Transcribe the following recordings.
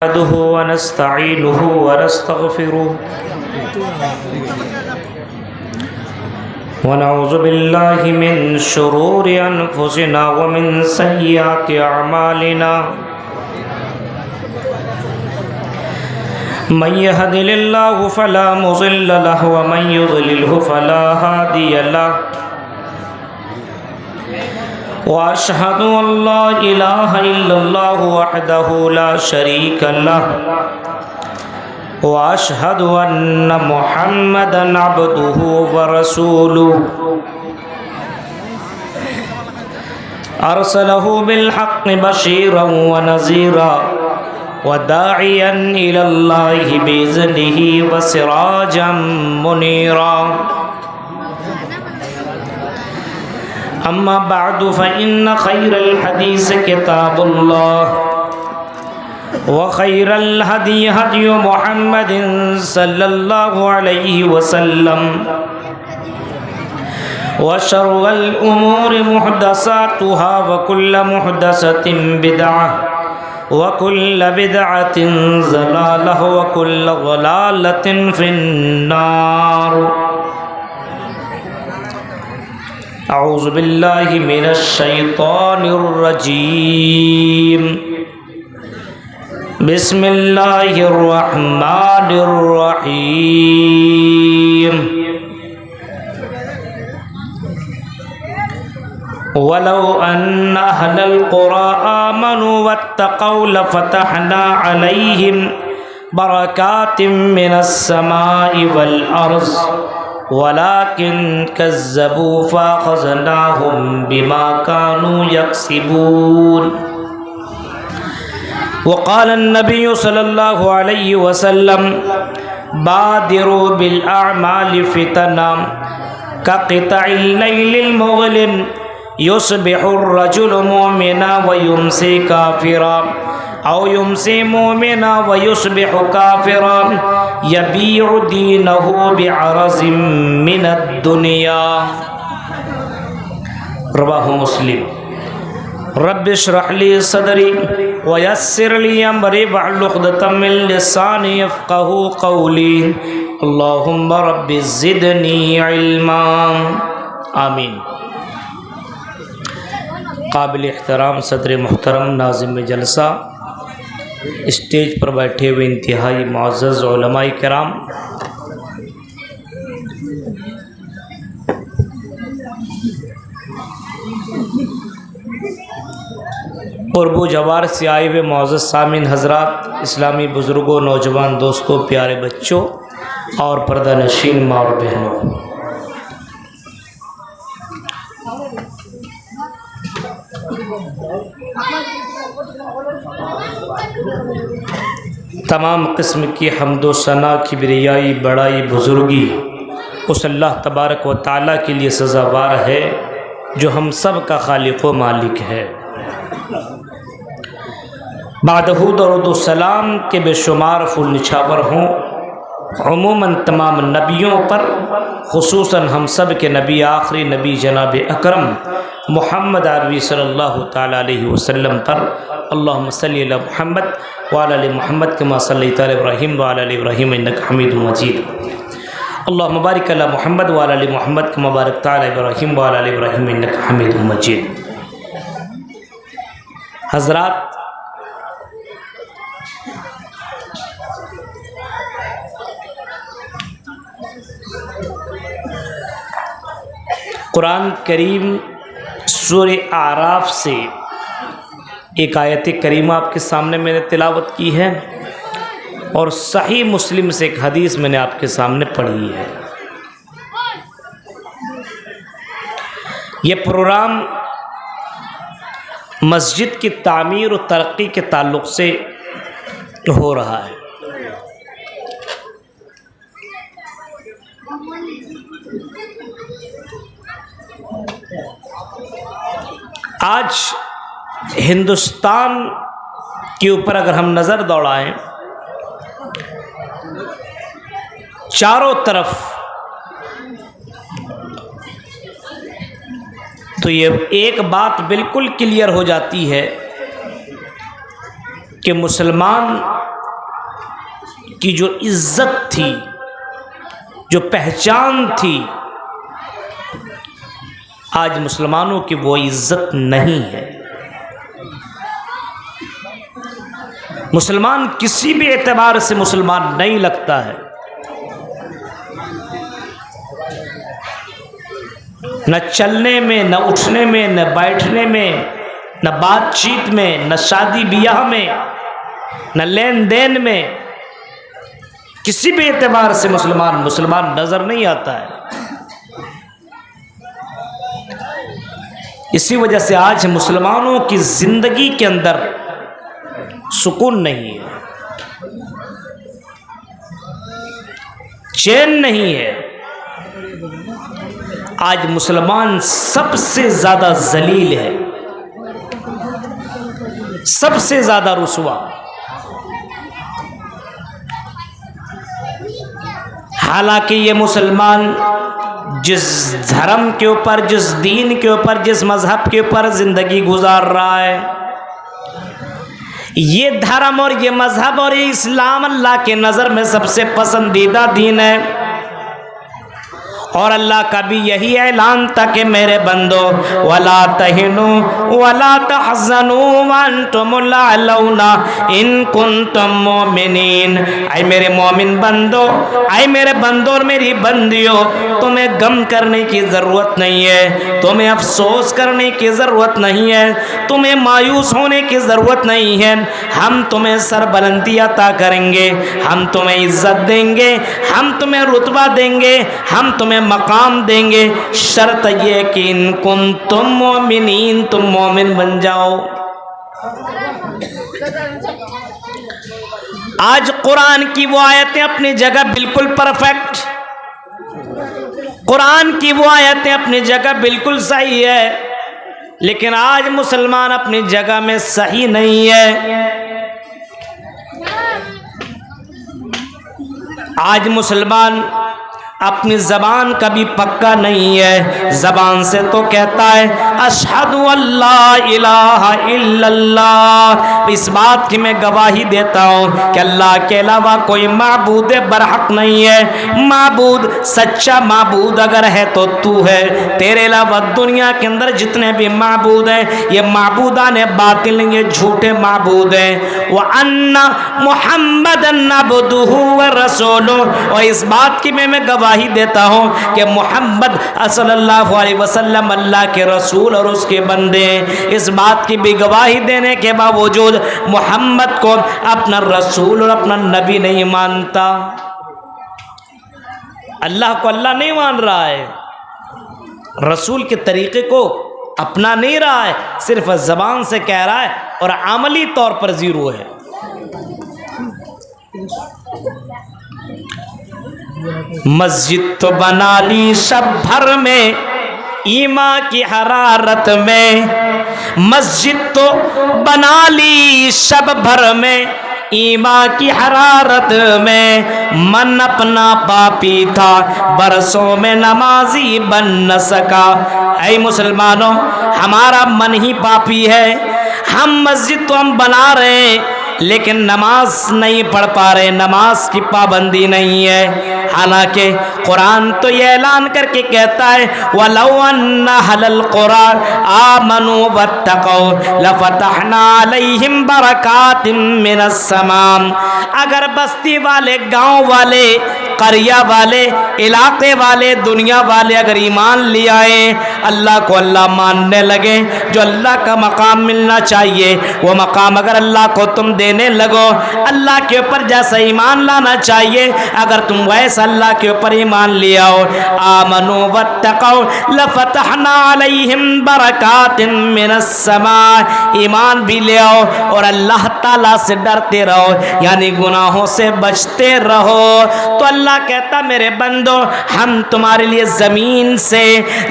نحمده ونستعينه ونستغفره ونعوذ بالله من شرور أنفسنا ومن سيئات أعمالنا من يهده الله فلا مضل له ومن يضلله فلا هادي له وأشهد أن لا إله إلا الله وحده لا شريك له وأشهد أن محمدا عبده ورسوله أرسله بالحق بشيرا ونذيرا وداعيا إلى الله بإذنه وسراجا منيرا أما بعد فإن خير الحديث كتاب الله وخير الهدي هدي محمد صلى الله عليه وسلم وشر الأمور محدثاتها وكل محدثة بدعة وكل بدعة ضلالة وكل ضلالة في النار اعوذ باللہ من الشیطان الرجیم بسم اللہ الرحمن الرحیم ولو ان اہل القرى آمنوا واتقوا لفتحنا علیہم برکات من السماء والارض ولكن كذبوا فأخذناهم بما كانوا يكسبون وقال النبي صلى الله عليه وسلم بادروا بالأعمال فتنا كقطع الليل المظلم يصبح الرجل مؤمنا ويمسي كافرا أو يمسي مؤمنا ويصبح كافرا يبيع دينه بعرض من الدنيا رواه مسلم رب اشرح لي صدري ويسر لي أمري واحلل عقدة من لساني يفقهوا قولي اللهم رب زدني علما آمین۔ قابل احترام صدر محترم ناظم جلسہ، اسٹیج پر بیٹھے ہوئے انتہائی معزز علماء کرام، قرب و جوار سے آئے ہوئے معزز سامعین حضرات، اسلامی بزرگوں، نوجوان دوستوں، پیارے بچوں اور پردہ نشین ماں اور بہنوں، تمام قسم کی حمد و ثنا، کبریائی، بڑائی، بزرگی اس اللہ تبارک و تعالیٰ کے لیے سزاوار ہے جو ہم سب کا خالق و مالک ہے۔ بعد درود و سلام کے بے شمار پھول نچھاور ہوں عموماً تمام نبیوں پر، خصوصاً ہم سب کے نبی، آخری نبی جناب اکرم محمد عربی صلی اللہ تعالیٰ علیہ وسلم پر، اللہم صلی علی محمد وعلی آل محمد کما صلیت علی ابراہیم وعلی آل ابراہیم انک حمید مجید، اللہم بارک علی محمد وعلی آل محمد کما بارکت علی ابراہیم وعلی آل ابراہیم انک حمید مجید۔ حضرات، قرآن کریم سورہ اعراف سے ایک آیت کریمہ آپ کے سامنے میں نے تلاوت کی ہے، اور صحیح مسلم سے ایک حدیث میں نے آپ کے سامنے پڑھی ہے۔ یہ پروگرام مسجد کی تعمیر و ترقی کے تعلق سے ہو رہا ہے۔ آج ہندوستان کے اوپر اگر ہم نظر دوڑائیں، چاروں طرف تو یہ ایک بات بالکل کلیئر ہو جاتی ہے کہ مسلمان کی جو عزت تھی، جو پہچان تھی، آج مسلمانوں کی وہ عزت نہیں ہے۔ مسلمان کسی بھی اعتبار سے مسلمان نہیں لگتا ہے، نہ چلنے میں، نہ اٹھنے میں، نہ بیٹھنے میں، نہ بات چیت میں، نہ شادی بیاہ میں، نہ لین دین میں، کسی بھی اعتبار سے مسلمان نظر نہیں آتا ہے۔ اسی وجہ سے آج مسلمانوں کی زندگی کے اندر سکون نہیں ہے، چین نہیں ہے۔ آج مسلمان سب سے زیادہ ذلیل ہے، سب سے زیادہ رسوا۔ حالانکہ یہ مسلمان جس دھرم کے اوپر، جس دین کے اوپر، جس مذہب کے اوپر زندگی گزار رہا ہے، یہ دھرم اور یہ مذہب اور یہ اسلام اللہ کے نظر میں سب سے پسندیدہ دین ہے، اور اللہ کا بھی یہی اعلان تھا کہ میرے بندو وَلَا تَهِنُوا وَلَا تَحْزَنُوا وَأَنْتُمُ الْأَعْلَوْنَ إِن كُنتُم مُؤْمِنِينَ۔ اے میرے مومن بندو، اے میرے بندو اور میری بندیوں، تمہیں غم کرنے کی ضرورت نہیں ہے، تمہیں افسوس کرنے کی ضرورت نہیں ہے، تمہیں مایوس ہونے کی ضرورت نہیں ہے۔ ہم تمہیں سربلندی عطا کریں گے، ہم تمہیں عزت دیں گے، ہم تمہیں رتبہ دیں گے، ہم تمہیں مقام دیں گے، شرط یہ کہ ان کنتم مومنین، تم مومن بن جاؤ۔ آج قرآن کی وہ آیتیں اپنی جگہ بالکل پرفیکٹ، قرآن کی وہ آیتیں اپنی جگہ بالکل صحیح ہے، لیکن آج مسلمان اپنی جگہ میں صحیح نہیں ہے۔ آج مسلمان اپنی زبان کا بھی پکا نہیں ہے، زبان سے تو کہتا ہے اشہد اللہ الہ الا اللہ، اس بات کی میں گواہی دیتا ہوں کہ اللہ کے علاوہ کوئی معبود برحق نہیں ہے، معبود سچا معبود اگر ہے تو تو ہے، تیرے علاوہ دنیا کے اندر جتنے بھی معبود ہیں یہ معبودان باطل ہیں، یہ جھوٹے معبود ہیں۔ وَأَنَّ مُحَمَّدًا عَبْدُهُ وَرَسُولُهُ، اور اس بات کی میں گواہی دیتا ہوں کہ محمد صلی اللہ علیہ وسلم اللہ کے رسول اور اس کے بندے ہیں۔ اس بات کی بھی گواہی دینے کے باوجود محمد کو اپنا رسول اور اپنا نبی نہیں مانتا، اللہ کو اللہ نہیں مان رہا ہے، رسول کے طریقے کو اپنا نہیں رہا ہے، صرف زبان سے کہہ رہا ہے اور عملی طور پر زیرو ہے۔ مسجد تو بنا لی شب بھر میں ایمان کی حرارت میں، مسجد تو بنا لی شب بھر میں ایمان کی حرارت میں، من اپنا پاپی تھا برسوں میں نمازی بن نہ سکا۔ اے مسلمانوں، ہمارا من ہی پاپی ہے، ہم مسجد تو ہم بنا رہے ہیں لیکن نماز نہیں پڑھ پا رہے، نماز کی پابندی نہیں ہے۔ حالانکہ قرآن تو یہ اعلان کر کے کہتا ہے وَلَوْ أَنَّ أَهْلَ الْقُرَىٰ آمَنُوا وَاتَّقَوْا لَفَتَحْنَا عَلَيْهِمْ بَرَكَاتٍ مِّنَ السَّمَاءِ، اگر بستی والے، گاؤں والے، قریہ والے، علاقے والے، دنیا والے اگر ایمان لے آئے، اللہ کو اللہ ماننے لگے، جو اللہ کا مقام ملنا چاہیے وہ مقام اگر اللہ کو تم دینے لگو، اللہ کے اوپر جیسا ایمان لانا چاہیے اگر تم ویسا اللہ کے اوپر ایمان لے آؤ، آمنوا واتقوا لفتحنا علیہم برکات من السماء، ایمان بھی لے آؤ اور اللہ تعالیٰ سے ڈرتے رہو، یعنی گناہوں سے بچتے رہو، تو اللہ کہتا میرے بندو ہم تمہارے لیے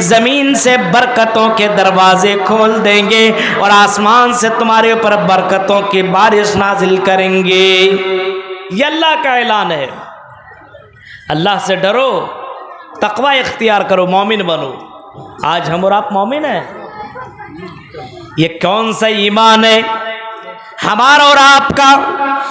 زمین سے برکتوں کے دروازے کھول دیں گے اور آسمان سے تمہارے اوپر برکتوں کی بارش نازل کریں گے۔ یہ اللہ کا اعلان ہے۔ اللہ سے ڈرو، تقوی اختیار کرو، مومن بنو۔ آج ہم اور آپ مومن ہیں؟ یہ کون سا ایمان ہے ہمارا اور آپ کا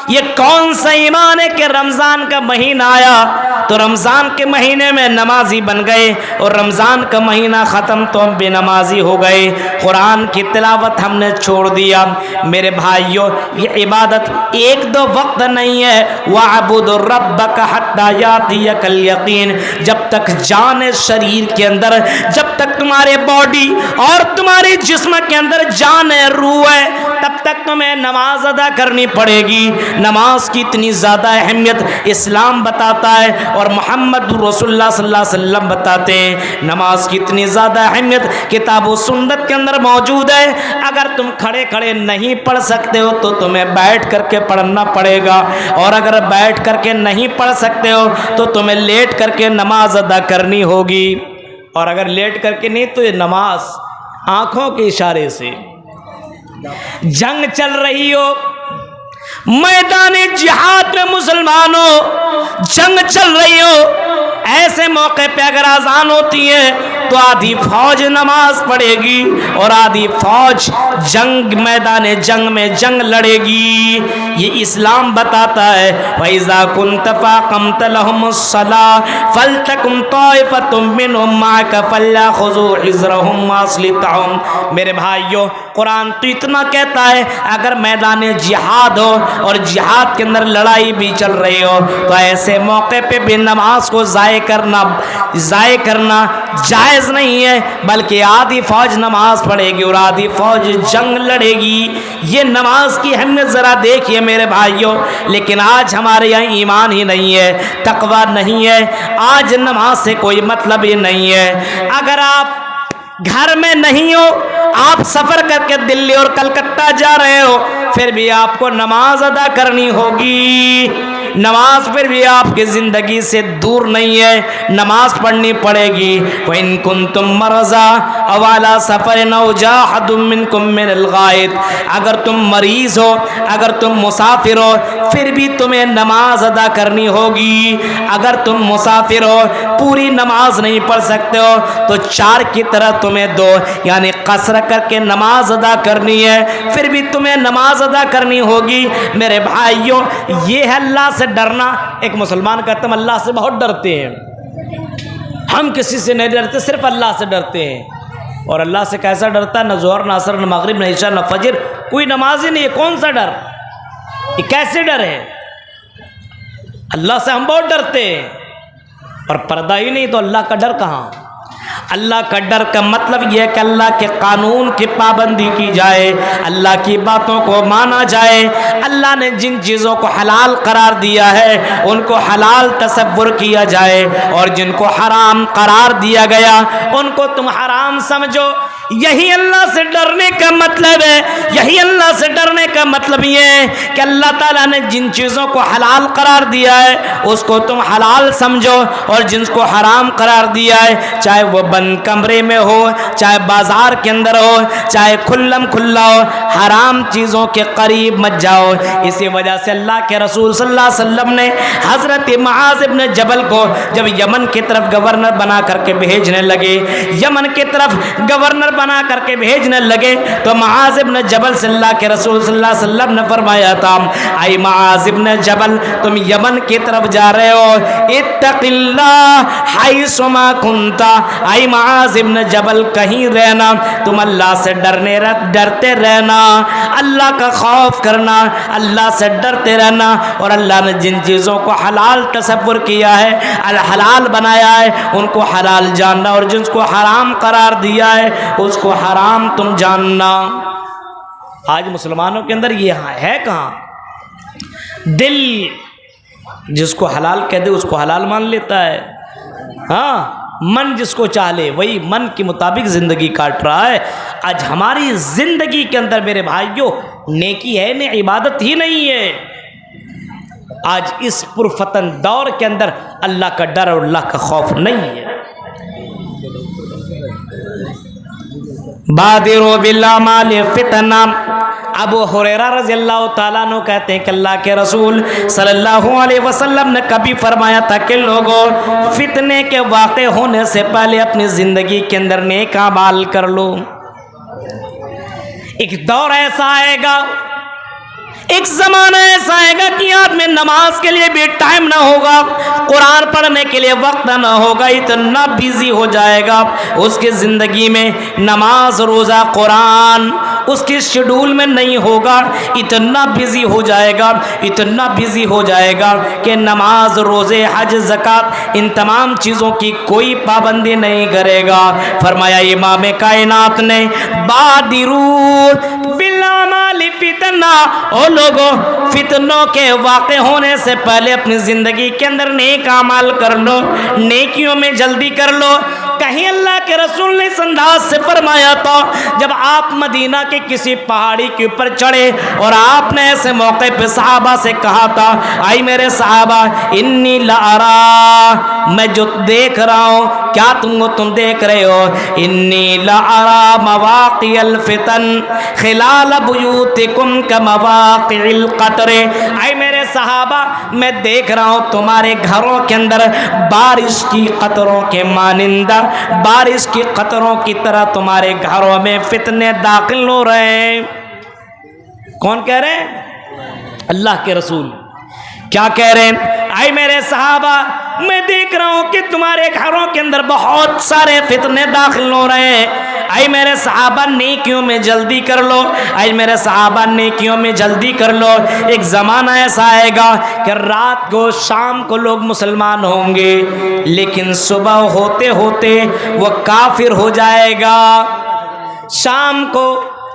یہ کون سا ایمان ہے کہ رمضان کا مہینہ آیا تو رمضان کے مہینے میں نمازی بن گئے اور رمضان کا مہینہ ختم تو ہم بے نمازی ہو گئے، قرآن کی تلاوت ہم نے چھوڑ دیا۔ میرے بھائیوں، یہ عبادت ایک دو وقت نہیں ہے، وَاعْبُدْ رَبَّكَ حَتَّى يَأْتِيَكَ الْيَقِينُ، جب تک جان شریر کے اندر، جب تک تمہارے باڈی اور تمہارے جسم کے اندر جان ہے، روح ہے، تب تک تمہیں نماز ادا کرنی پڑے گی۔ نماز کی اتنی زیادہ اہمیت اسلام بتاتا ہے اور محمد رسول اللہ صلی اللہ علیہ وسلم بتاتے ہیں۔ نماز کی اتنی زیادہ اہمیت کتاب و سنت کے اندر موجود ہے۔ اگر تم کھڑے کھڑے نہیں پڑھ سکتے ہو تو تمہیں بیٹھ کر کے پڑھنا پڑے گا، اور اگر بیٹھ کر کے نہیں پڑھ سکتے ہو تو تمہیں لیٹ کر کے نماز ادا کرنی ہوگی، اور اگر لیٹ کر کے نہیں تو یہ نماز آنکھوں کے اشارے سے۔ جنگ چل رہی ہو، میدان جہاد میں مسلمانوں جنگ چل رہی ہو، ایسے موقع پہ اگر اذان ہوتی ہے تو آدھی فوج نماز پڑھے گی اور آدھی فوج میدان جنگ میں جنگ لڑے گی۔ یہ اسلام بتاتا ہے وَإِذَا كُنْتَ فَأَقَمْتَ لَهُمُ الصَّلَاةَ فَلْتَكُنْ طَائِفَةٌ مِّنْهُمْ مَعَكَ فَلْيَأْخُذُوا حِذْرَهُمْ وَأَسْلِحَتَهُمْ۔ میرے بھائیو، قرآن تو اتنا کہتا ہے اگر میدان جہاد ہو اور جہاد کے اندر لڑائی بھی چل رہی ہو تو ایسے موقع پہ بھی نماز کو ضائع کرنا جائز نہیں ہے، بلکہ آدھی فوج نماز پڑھے گی اور آدھی فوج جنگ لڑے گی۔ یہ نماز کی اہمیت ذرا دیکھیے میرے بھائیوں، لیکن آج ہمارے یہاں ایمان ہی نہیں ہے، تقویٰ نہیں ہے، آج نماز سے کوئی مطلب ہی نہیں ہے۔ اگر آپ گھر میں نہیں ہو، آپ سفر کر کے دلی اور کلکتہ جا رہے ہو، پھر بھی آپ کو نماز ادا کرنی ہوگی۔ نماز پھر بھی آپ کی زندگی سے دور نہیں ہے، نماز پڑھنی پڑے گی۔ وَإِن كُنتُم مَّرْضَىٰ أَوْ عَلَىٰ سَفَرٍ أَوْ جَاءَ أَحَدٌ مِّنكُم مِّنَ الْغَائِطِ، اگر تم مریض ہو، اگر تم مسافر ہو، پھر بھی تمہیں نماز ادا کرنی ہوگی۔ اگر تم مسافر ہو، پوری نماز نہیں پڑھ سکتے ہو تو 4 کی طرح تمہیں 2 یعنی قصر کر کے نماز ادا کرنی ہے، پھر بھی تمہیں نماز ادا کرنی ہوگی۔ میرے بھائیوں، یہ ہے اللہ سے ڈرنا۔ ایک مسلمان کہتا ہم اللہ سے بہت ڈرتے ہیں، ہم کسی سے نہیں ڈرتے، صرف اللہ سے ڈرتے ہیں۔ اور اللہ سے کیسا ڈرتا ہے؟ نہ ظہر نہ عصر نہ مغرب نہ عشاء نہ فجر، کوئی نماز ہی نہیں ہے، کون سا ڈر؟ یہ کیسے ڈر ہے؟ اللہ سے ہم بہت ڈرتے ہیں، اور پردہ ہی نہیں تو اللہ کا ڈر کہاں؟ اللہ کا ڈر کا مطلب یہ ہے کہ اللہ کے قانون کی پابندی کی جائے، اللہ کی باتوں کو مانا جائے، اللہ نے جن چیزوں کو حلال قرار دیا ہے ان کو حلال تصور کیا جائے، اور جن کو حرام قرار دیا گیا ان کو تم حرام سمجھو۔ یہی اللہ سے ڈرنے کا مطلب ہے، یہی اللہ سے ڈرنے کا مطلب یہ ہے کہ اللہ تعالیٰ نے جن چیزوں کو حلال قرار دیا ہے اس کو تم حلال سمجھو، اور جن کو حرام قرار دیا ہے چاہے وہ بند کمرے میں ہو، چاہے بازار کے اندر ہو، چاہے کھلم کھلا ہو، حرام چیزوں کے قریب مت جاؤ۔ اسی وجہ سے اللہ کے رسول صلی اللہ علیہ وسلم نے حضرت معاذ ابن جبل کو جب یمن کی طرف گورنر بنا کر کے بھیجنے لگے، یمن کی طرف گورنر بنا کر کے بھیجنے لگے تو معاذ ابن جبل سے اللہ کے رسول صلی اللہ علیہ وسلم نے فرمایا تھا، اے معاذ ابن جبل، تم یمن کی طرف جا رہے ہو، اتق اللہ حیث ما کنت، اے معاذ ابن جبل کہیں رہنا، تم اللہ سے ڈرتے رہنا، اللہ کا خوف کرنا، اللہ سے ڈرتے رہنا، اور اللہ نے جن چیزوں کو حلال تصور کیا ہے، الحلال بنایا ہے، ان کو حلال جاننا، اور جن کو حرام قرار دیا ہے اس کو حرام تم جاننا۔ آج مسلمانوں کے اندر یہ ہے کہاں؟ دل جس کو حلال کہہ دے اس کو حلال مان لیتا ہے، ہاں، من جس کو چاہ لے وہی من کے مطابق زندگی کاٹ رہا ہے۔ آج ہماری زندگی کے اندر میرے بھائیوں نیکی ہے نہیں، عبادت ہی نہیں ہے۔ آج اس پرفتن دور کے اندر اللہ کا ڈر اور اللہ کا خوف نہیں ہے۔ بادروا بالاعمال فتنہ، ابو ہریرہ رضی اللہ تعالیٰ عنہ کہتے ہیں کہ اللہ کے رسول صلی اللہ علیہ وسلم نے کبھی فرمایا تھا کہ لوگوں، فتنے کے واقع ہونے سے پہلے اپنی زندگی کے اندر نیک اعمال کر لو۔ ایک دور ایسا آئے گا، ایک زمانہ ایسا آئے گا کہ آپ میں نماز کے لیے بھی ٹائم نہ ہوگا، قرآن پڑھنے کے لیے وقت نہ ہوگا، اتنا بیزی ہو جائے گا اس کی زندگی میں، نماز روزہ قرآن اس کی شیڈول میں نہیں ہوگا، اتنا بیزی ہو جائے گا، اتنا بیزی ہو جائے گا کہ نماز روزے حج زکوٰۃ ان تمام چیزوں کی کوئی پابندی نہیں کرے گا۔ فرمایا امام کائنات نے بادروا بالاعمال فتنہ، او لوگوں فتنوں کے واقع ہونے سے پہلے اپنی زندگی کے اندر نیک اعمال کر لو، نیکیوں میں جلدی کر لو۔ کہیں اللہ کے رسول نے اس انداز سے فرمایا تھا جب آپ مدینہ کے کسی پہاڑی کے اوپر چڑھے اور آپ نے ایسے موقع پہ صحابہ سے کہا تھا، آئی میرے صحابہ انی لارا، میں جو دیکھ رہا ہوں کیا تم دیکھ رہے ہو، انی لارا مواقع الفتن خلال بیوتکم کمواقع القطر، آئی میرے صحابہ میں دیکھ رہا ہوں تمہارے گھروں کے اندر بارش کی قطروں کے مانندہ، بارش کی قطروں کی طرح تمہارے گھروں میں فتنے داخل ہو رہے ہیں۔ کون کہہ رہے ہیں؟ اللہ کے رسول۔ کیا کہہ رہے ہیں؟ آئے میرے صحابہ میں دیکھ رہا ہوں کہ تمہارے گھروں کے اندر بہت سارے فتنے داخل ہو رہے ہیں، آئے میرے صحابہ نیکیوں میں جلدی کر لو، آئے میرے صحابہ نیکیوں میں جلدی کر لو۔ ایک زمانہ ایسا آئے گا کہ رات کو شام کو لوگ مسلمان ہوں گے لیکن صبح ہوتے ہوتے وہ کافر ہو جائے گا، شام کو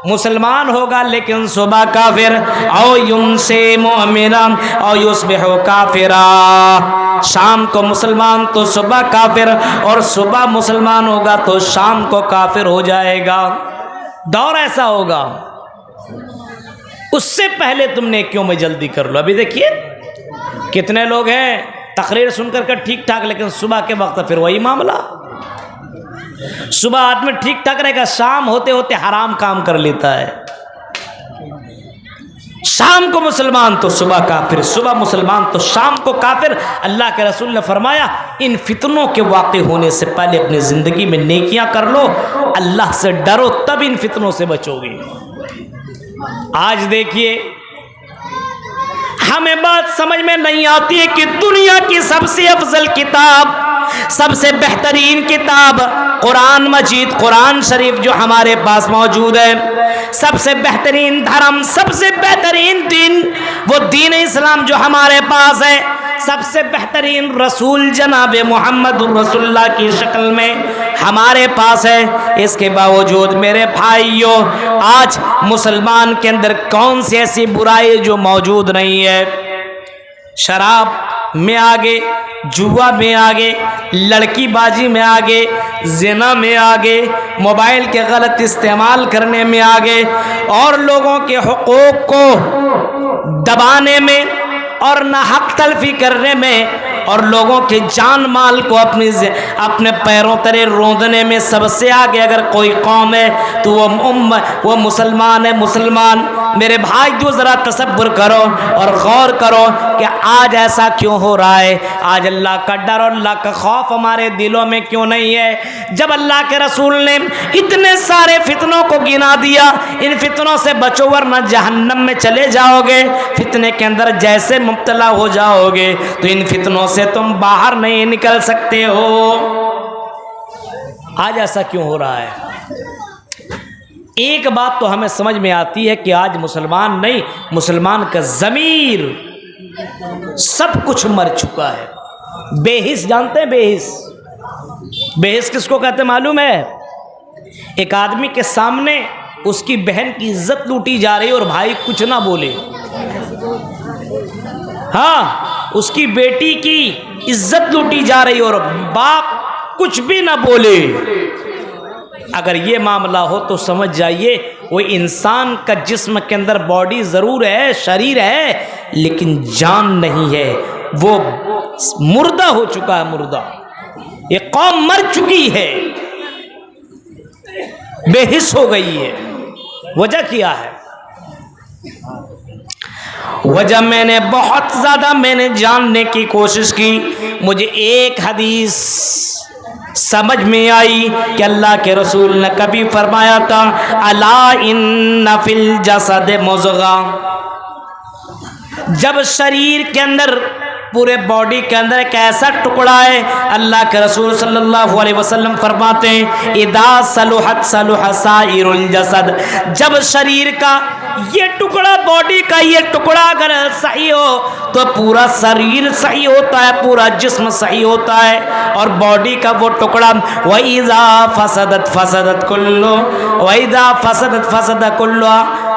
مسلمان ہوگا لیکن صبح کافر، او یمسی مؤمنا او یصبح کافرا، شام کو مسلمان تو صبح کافر، اور صبح مسلمان ہوگا تو شام کو کافر ہو جائے گا۔ دور ایسا ہوگا، اس سے پہلے تم نے کیوں میں جلدی کر لو۔ ابھی دیکھیے کتنے لوگ ہیں تقریر سن کر ٹھیک ٹھاک، لیکن صبح کے وقت پھر وہی معاملہ، صبح آدمی ٹھیک ٹھاک رہے گا، شام ہوتے ہوتے حرام کام کر لیتا ہے، شام کو مسلمان تو صبح کافر، صبح مسلمان تو شام کو کافر۔ اللہ کے رسول نے فرمایا ان فتنوں کے واقع ہونے سے پہلے اپنی زندگی میں نیکیاں کر لو، اللہ سے ڈرو، تب ان فتنوں سے بچو گے۔ آج دیکھیے ہمیں بات سمجھ میں نہیں آتی ہے کہ دنیا کی سب سے افضل کتاب، سب سے بہترین کتاب قرآن مجید، قرآن شریف جو ہمارے پاس موجود ہے، سب سے بہترین دھرم، سب سے بہترین دین وہ دین اسلام جو ہمارے پاس ہے، سب سے بہترین رسول جناب محمد رسول اللہ کی شکل میں ہمارے پاس ہے۔ اس کے باوجود میرے بھائیوں آج مسلمان کے اندر کون سی ایسی برائی جو موجود نہیں ہے؟ شراب میں آگے، جوا میں آگے، لڑکی بازی میں آگے، زنا میں آگے، موبائل کے غلط استعمال کرنے میں آگے، اور لوگوں کے حقوق کو دبانے میں اور ناحق تلفی کرنے میں، اور لوگوں کے جان مال کو اپنے پیروں تلے روندنے میں سب سے آگے اگر کوئی قوم ہے تو وہ مسلمان ہے۔ مسلمان میرے بھائی جو ذرا تصور کرو اور غور کرو کہ آج ایسا کیوں ہو رہا ہے، آج اللہ کا ڈر اور اللہ کا خوف ہمارے دلوں میں کیوں نہیں ہے؟ جب اللہ کے رسول نے اتنے سارے فتنوں کو گنا دیا، ان فتنوں سے بچو ورنہ جہنم میں چلے جاؤ گے، فتنے کے اندر جیسے مبتلا ہو جاؤ گے تو ان فتنوں سے تم باہر نہیں نکل سکتے ہو۔ آج ایسا کیوں ہو رہا ہے؟ ایک بات تو ہمیں سمجھ میں آتی ہے کہ آج مسلمان نہیں، مسلمان کا ضمیر سب کچھ مر چکا ہے۔ بے حس جانتے ہیں؟ بے حس، بے حس کس کو کہتے ہیں معلوم ہے؟ ایک آدمی کے سامنے اس کی بہن کی عزت لوٹی جا رہی ہے اور بھائی کچھ نہ بولے، ہاں اس کی بیٹی کی عزت لوٹی جا رہی اور باپ کچھ بھی نہ بولے، اگر یہ معاملہ ہو تو سمجھ جائیے وہ انسان کا جسم کے اندر باڈی ضرور ہے، شریر ہے، لیکن جان نہیں ہے، وہ مردہ ہو چکا ہے، مردہ۔ یہ قوم مر چکی ہے، بے حس ہو گئی ہے۔ وجہ کیا ہے؟ وجہ میں نے بہت زیادہ جاننے کی کوشش کی، مجھے ایک حدیث سمجھ میں آئی کہ اللہ کے رسول نے کبھی فرمایا تھا الا ان فی الجسد مضغہ، جب شریر کے اندر پورے باڈی کے اندر ایک ایسا ٹکڑا ہے، اللہ کے رسول صلی اللہ علیہ وسلم فرماتے ہیں اذا صلحت صلح سائر الجسد، جب شریر کا یہ ٹکڑا، باڈی کا یہ ٹکڑا اگر صحیح ہو تو پورا شریر صحیح ہوتا ہے، پورا جسم صحیح ہوتا ہے۔ اور باڈی کا وہ ٹکڑا وَإِذَا فَسَدَتْ فَسَدَتْ كُلُّ وَإِذَا فَسَدَتْ فَسَدَ كُلُّ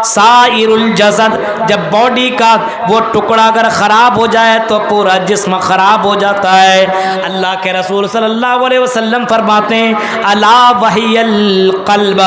سائر الجسد، جب باڈی کا وہ ٹکڑا اگر خراب ہو جائے تو پورا جسم خراب ہو جاتا ہے۔ اللہ کے رسول صلی اللہ علیہ وسلم فرماتے ہیں الا وہی القلب،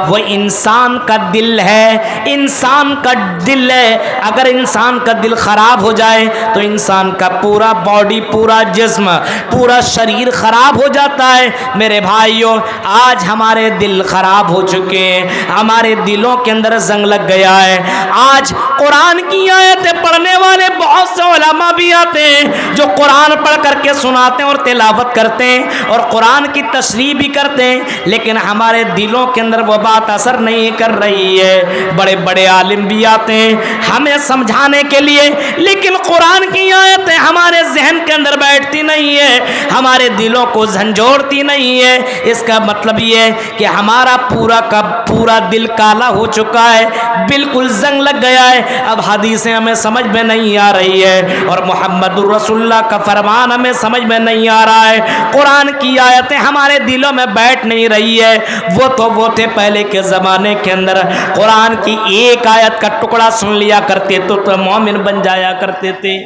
وہ انسان کا دل ہے، انسان کا دل ہے، اگر انسان کا دل خراب ہو جائے تو انسان کا پورا باڈی، پورا جسم، پورا شریر خراب ہو جاتا ہے۔ میرے بھائیوں، آج ہمارے دل خراب ہو چکے ہیں، ہمارے دلوں کے اندر زنگ لگ گیا ہے۔ آج قرآن کی آیتیں پڑھنے والے بہت سے علماء بھی آتے ہیں جو قرآن پڑھ کر کے سناتے ہیں اور تلاوت کرتے ہیں اور قرآن کی تشریح بھی کرتے ہیں، لیکن ہمارے دلوں کے اندر وہ بات اثر نہیں کر رہی ہے۔ بڑے بڑے عالم بھی آتے ہیں ہمیں سمجھانے کے لیے، لیکن قرآن کی آیتیں ہمارے ذہن کے اندر بیٹھتی نہیں ہے، ہمارے دلوں کو جھنجھوڑتی نہیں ہے۔ اس کا مطلب یہ ہے کہ ہمارا پورا کا پورا دل کالا ہو چکا ہے، بالکل زنگ لگ گیا ہے۔ اب حدیثیں ہمیں سمجھ میں نہیں آ رہی ہے اور محمد الرسول اللہ کا فرمان ہمیں سمجھ میں نہیں آ رہا ہے، قرآن کی آیتیں ہمارے دلوں میں بیٹھ نہیں رہی ہے۔ وہ تھے پہلے کے زمانے کے اندر قرآن کی ایک آیت کا ٹکڑا سن لیا کرتے تو مومن بن جایا کرتے تھے۔